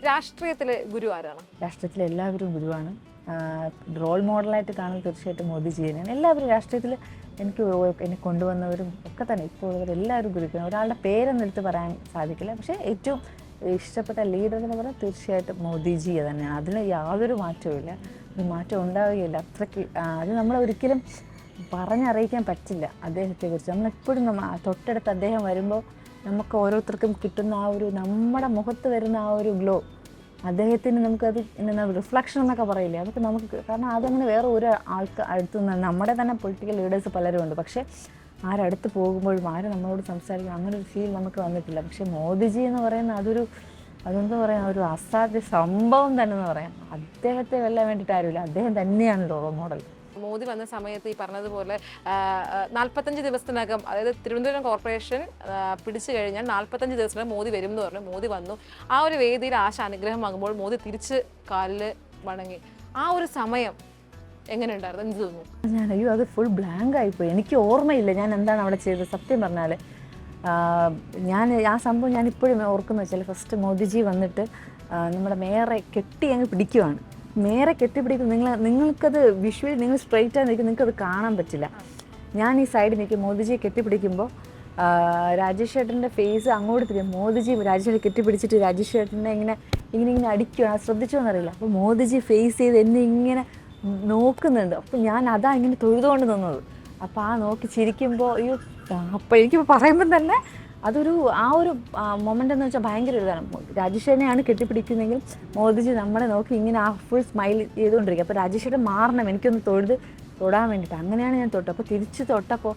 രാഷ്ട്രീയത്തിലെ ഗുരു ആരാണ്? രാഷ്ട്രീയത്തിലെ എല്ലാവരും ഗുരുവാണ്. റോൾ മോഡലായിട്ട് കാണുന്നത് തീർച്ചയായിട്ടും മോദിജിയാണ്. എല്ലാവരും രാഷ്ട്രീയത്തിൽ എന്നെ കൊണ്ടുവന്നവരും ഒക്കെ തന്നെ ഇപ്പോൾ ഉള്ളവരെല്ലാവരും ഗുരുക്കളാണ്. ഒരാളുടെ പേരൊന്നും എടുത്ത് പറയാൻ സാധിക്കില്ല. പക്ഷേ ഏറ്റവും ഇഷ്ടപ്പെട്ട ലീഡർ എന്ന് പറഞ്ഞാൽ തീർച്ചയായിട്ടും മോദിജി തന്നെയാണ്. അതിന് യാതൊരു മാറ്റവുമില്ല. ഒരു മാറ്റം ഉണ്ടാവുകയില്ല. അത്രയ്ക്ക് അത് നമ്മൾ ഒരിക്കലും പറഞ്ഞറിയിക്കാൻ പറ്റില്ല അദ്ദേഹത്തെക്കുറിച്ച്. നമ്മളെപ്പോഴും തൊട്ടടുത്ത് അദ്ദേഹം വരുമ്പോൾ നമുക്ക് ഓരോരുത്തർക്കും കിട്ടുന്ന ആ ഒരു നമ്മുടെ മുഖത്ത് വരുന്ന ആ ഒരു ഗ്ലോ, അദ്ദേഹത്തിന് നമുക്കത് റിഫ്ലക്ഷൻ എന്നൊക്കെ പറയില്ലേ, അതൊക്കെ നമുക്ക് കാരണം അതങ്ങനെ വേറെ ഒരു ആൾക്ക് അടുത്തുനിന്ന് നമ്മുടെ തന്നെ പൊളിറ്റിക്കൽ ലീഡേഴ്സ് പലരും ഉണ്ട്. പക്ഷേ ആരടുത്ത് പോകുമ്പോഴും ആരും നമ്മളോട് സംസാരിക്കും അങ്ങനെ ഒരു ഫീൽ നമുക്ക് വന്നിട്ടില്ല. പക്ഷേ മോദിജി എന്ന് പറയുന്ന അതെന്താ പറയുക, ഒരു അസാധ്യ സംഭവം തന്നെ എന്ന് പറയാം. അദ്ദേഹത്തെ വെല്ലാൻ വേണ്ടിയിട്ട് ആരുമില്ല. അദ്ദേഹം തന്നെയാണ് റോൾ മോഡൽ. മോദി വന്ന സമയത്ത് ഈ പറഞ്ഞതുപോലെ 45 ദിവസത്തിനകം, അതായത് തിരുവനന്തപുരം കോർപ്പറേഷൻ പിടിച്ചു കഴിഞ്ഞാൽ 45 ദിവസത്തിനകം മോദി വരും എന്ന് പറഞ്ഞു. മോദി വന്നു. ആ ഒരു വേദിയിൽ ആശ അനുഗ്രഹമാകുമ്പോൾ മോദി തിരിച്ച് കാലിൽ വണങ്ങി. ആ ഒരു സമയം എങ്ങനെ ഉണ്ടായിരുന്നു? എന്ത് തോന്നുന്നു? അത് ഫുൾ ബ്ലാങ്ക് ആയിപ്പോയി. എനിക്ക് ഓർമ്മയില്ല ഞാൻ എന്താണ് അവിടെ ചെയ്തത്. സത്യം പറഞ്ഞാൽ ഞാൻ ആ സംഭവം ഞാൻ ഇപ്പോഴും ഓർക്കുന്നത് വെച്ചാൽ ഫസ്റ്റ് മോദിജി വന്നിട്ട് നമ്മുടെ മേയറെ കെട്ടി അങ്ങ് പിടിക്കുവാണ്. മേയറെ കെട്ടിപ്പിടിക്കും. നിങ്ങൾക്കത് വിഷ്വലി നിങ്ങൾ സ്ട്രെയിറ്റ് ആയി നിൽക്കും, നിങ്ങൾക്കത് കാണാൻ പറ്റില്ല. ഞാൻ ഈ സൈഡിൽ നിൽക്കും. മോദിജിയെ കെട്ടിപ്പിടിക്കുമ്പോൾ രാജേഷ് ചേട്ടൻ്റെ ഫേസ് അങ്ങോട്ട് തിരിയും. മോദിജി രാജേഷ് ചേട്ടൻ കെട്ടിപ്പിടിച്ചിട്ട് രാജേഷ് ചേട്ടനെ ഇങ്ങനെ അടിക്കുകയാണ്. ശ്രദ്ധിച്ചോന്നറിയില്ല. അപ്പോൾ മോദിജി ഫേസ് ചെയ്ത് എന്നെ ഇങ്ങനെ നോക്കുന്നുണ്ട്. അപ്പോൾ ഞാൻ അതാ ഇങ്ങനെ തൊഴുതുകൊണ്ട് നിന്നത്. അപ്പോൾ ആ നോക്കി ചിരിക്കുമ്പോൾ അപ്പോൾ എനിക്കിപ്പോൾ പറയുമ്പം തന്നെ അതൊരു ആ ഒരു മൊമെൻ്റ് എന്ന് വെച്ചാൽ ഭയങ്കര ഇതാണ്. രാജേഷേനെയാണ് കെട്ടിപ്പിടിക്കുന്നതെങ്കിൽ മോദിജി നമ്മളെ നോക്കി ഇങ്ങനെ ആ ഫുൾ സ്മൈൽ ചെയ്തുകൊണ്ടിരിക്കുക. അപ്പോൾ രാജേഷേട്ടൻ മാറണം എനിക്കൊന്ന് തൊടാൻ വേണ്ടിയിട്ട്. അങ്ങനെയാണ് ഞാൻ തൊട്ടത്. അപ്പോൾ തിരിച്ച് തൊട്ടപ്പോൾ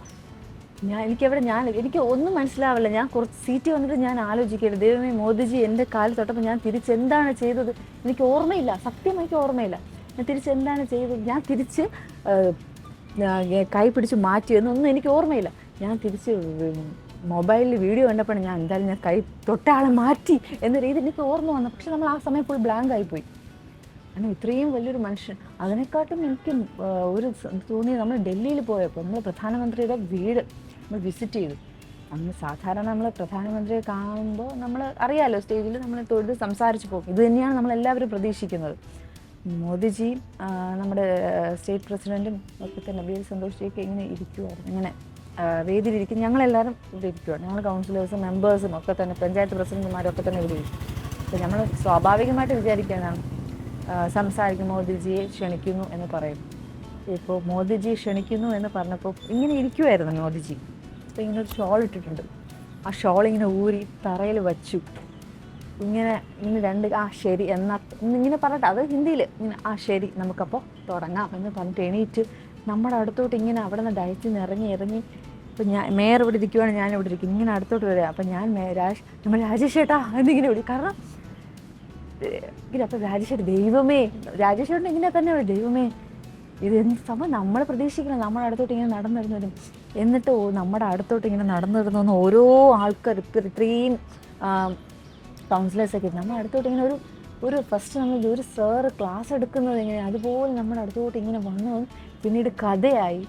എനിക്ക് ഒന്നും മനസ്സിലാവില്ല. ഞാൻ കുറച്ച് സീറ്റ് വന്നിട്ട് ഞാൻ ആലോചിക്കരുത്, ദൈവമേ മോദിജി എൻ്റെ കാലിൽ തൊട്ടപ്പോൾ ഞാൻ തിരിച്ചെന്താണ് ചെയ്തത് എനിക്ക് ഓർമ്മയില്ല. സത്യം എനിക്ക് ഓർമ്മയില്ല. ഞാൻ തിരിച്ചെന്താണ് ചെയ്തത്, ഞാൻ തിരിച്ച് കൈ പിടിച്ച് മാറ്റിയെന്നൊന്നും എനിക്ക് ഓർമ്മയില്ല. ഞാൻ തിരിച്ച് മൊബൈലിൽ വീഡിയോ കണ്ടപ്പോൾ ഞാൻ എന്തായാലും ഞാൻ കൈ തൊട്ടയാളെ മാറ്റി എന്ന രീതി എനിക്ക് ഓർമ്മ വന്നു. പക്ഷെ നമ്മൾ ആ സമയം ഫുൾ ബ്ലാങ്ക് ആയിപ്പോയി. അങ്ങനെ ഇത്രയും വലിയൊരു മനുഷ്യൻ. അതിനെക്കാട്ടും എനിക്ക് ഒരു തോന്നിയത് നമ്മൾ ഡൽഹിയിൽ പോയപ്പോൾ നമ്മൾ പ്രധാനമന്ത്രിയുടെ വീട് നമ്മൾ വിസിറ്റ് ചെയ്തു. നമ്മൾ സാധാരണ നമ്മൾ പ്രധാനമന്ത്രിയെ കാണുമ്പോൾ നമ്മൾ അറിയാമല്ലോ, സ്റ്റേജിൽ നമ്മൾ തൊഴുത് സംസാരിച്ച് പോകും. ഇത് തന്നെയാണ് നമ്മളെല്ലാവരും പ്രതീക്ഷിക്കുന്നത്. മോദിജി നമ്മുടെ സ്റ്റേറ്റ് പ്രസിഡൻറ്റും ഒക്കെ തന്നെ ബി എൽ സന്തോഷിയൊക്കെ ഇങ്ങനെ ഇരിക്കുമായിരുന്നു. ഇങ്ങനെ വേദിയിലിരിക്കും. ഞങ്ങളെല്ലാവരും ഇവിടെ ഇരിക്കുവാണ്. ഞങ്ങൾ കൗൺസിലേഴ്സും മെമ്പേഴ്സും ഒക്കെ തന്നെ പഞ്ചായത്ത് പ്രസിഡന്റുമാരൊക്കെ തന്നെ ഇവിടെ ഇരിക്കും. അപ്പോൾ നമ്മൾ സ്വാഭാവികമായിട്ട് വിചാരിക്കാനാണ് സംസാരിക്കും മോദിജിയെ ക്ഷണിക്കുന്നു എന്ന് പറയും. ഇപ്പോൾ മോദിജി ക്ഷണിക്കുന്നു എന്ന് പറഞ്ഞപ്പോൾ ഇങ്ങനെ ഇരിക്കുമായിരുന്നു മോദിജി. അപ്പോൾ ഇങ്ങനെ ഒരു ഷോൾ ഇട്ടിട്ടുണ്ട്. ആ ഷോൾ ഇങ്ങനെ ഊരി തറയിൽ വച്ചു. ഇങ്ങനെ രണ്ട് ശരി ഇങ്ങനെ പറഞ്ഞിട്ട് അത് ഹിന്ദിയിൽ ഇങ്ങനെ ശരി നമുക്കപ്പോൾ തുടങ്ങാം എന്ന് പറഞ്ഞിട്ട് എണീറ്റ് നമ്മുടെ അടുത്തോട്ട് ഇങ്ങനെ അവിടെ നിന്ന് ഡയറ്റിൽ നിന്ന് ഇറങ്ങി ഇപ്പം മേയർ ഇവിടെ ഇരിക്കുവാണ്, ഞാൻ ഇവിടെ ഇരിക്കും. ഇങ്ങനെ അടുത്തോട്ട് വരിക. അപ്പം ഞാൻ നമ്മൾ രാജേഷ് ചേട്ടാ എന്നിങ്ങനെ വിളി. കാരണം അപ്പോൾ രാജേഷ് ചേട്ടൻ ദൈവമേ, രാജേഷ് ചേട്ടൻ ഇങ്ങനെ തന്നെ ദൈവമേ ഇത് എന്ത് സംഭവം നമ്മൾ പ്രതീക്ഷിക്കണം. നമ്മുടെ അടുത്തോട്ട് ഇങ്ങനെ നടന്നിരുന്നു വരും. എന്നിട്ട് നമ്മുടെ അടുത്തോട്ട് ഇങ്ങനെ നടന്നിരുന്നു ഓരോ ആൾക്കാർ ഇത്രയും കൗൺസിലേഴ്സൊക്കെ നമ്മുടെ അടുത്തോട്ട് ഇങ്ങനെ ഒരു ഫസ്റ്റ് നമ്മൾ ഒരു സാറ് ക്ലാസ് എടുക്കുന്നത് എങ്ങനെ അതുപോലെ നമ്മുടെ അടുത്തോട്ട് ഇങ്ങനെ വന്നു. പിന്നീട് കഥയായി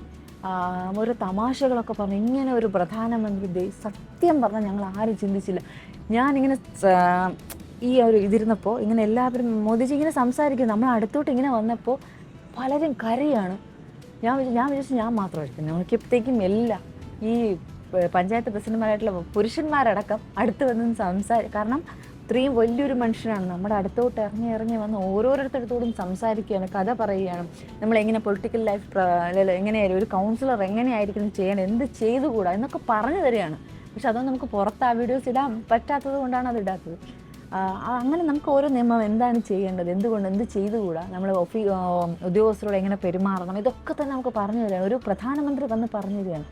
ഓരോ തമാശകളൊക്കെ പറഞ്ഞു. ഇങ്ങനെ ഒരു പ്രധാനമന്ത്രി സത്യം പറഞ്ഞാൽ ഞങ്ങൾ ആരും ചിന്തിച്ചില്ല. ഞാനിങ്ങനെ ഈ ഒരു ഇതിരുന്നപ്പോൾ ഇങ്ങനെ എല്ലാവരും മോദിജി ഇങ്ങനെ സംസാരിക്കും. നമ്മൾ അടുത്തോട്ട് ഇങ്ങനെ വന്നപ്പോൾ പലരും കരയാണ്. ഞാൻ വിചാരിച്ചു ഞാൻ മാത്രമായിരിക്കും. നോക്കിയപ്പോഴത്തേക്കും എല്ലാം ഈ പഞ്ചായത്ത് പ്രസിഡന്റുമാരായിട്ടുള്ള പുരുഷന്മാരടക്കം അടുത്ത് വന്ന് കാരണം ഇത്രയും വലിയൊരു മനുഷ്യനാണ്. നമ്മുടെ അടുത്തോട്ട് ഇറങ്ങി വന്ന് ഓരോരുത്തരത്തോടും സംസാരിക്കുകയാണ്, കഥ പറയുകയാണ്. നമ്മളെങ്ങനെ പൊളിറ്റിക്കൽ ലൈഫ് എങ്ങനെയായാലും ഒരു കൗൺസിലർ എങ്ങനെയായിരിക്കും ചെയ്യണം, എന്ത് ചെയ്തുകൂടാ എന്നൊക്കെ പറഞ്ഞു തരികയാണ്. പക്ഷെ അതൊന്നും നമുക്ക് പുറത്ത് ആ വീഡിയോസ് ഇടാൻ പറ്റാത്തത് കൊണ്ടാണ് അത് ഇടാത്തത്. അങ്ങനെ നമുക്ക് ഓരോ നിയമം എന്താണ് ചെയ്യേണ്ടത്, എന്ത് ചെയ്തുകൂടാ, നമ്മൾ ഉദ്യോഗസ്ഥരോട് എങ്ങനെ പെരുമാറണം, ഇതൊക്കെ തന്നെ നമുക്ക് പറഞ്ഞു തരികയാണ്. ഒരു പ്രധാനമന്ത്രി വന്ന് പറഞ്ഞു തരികയാണ്.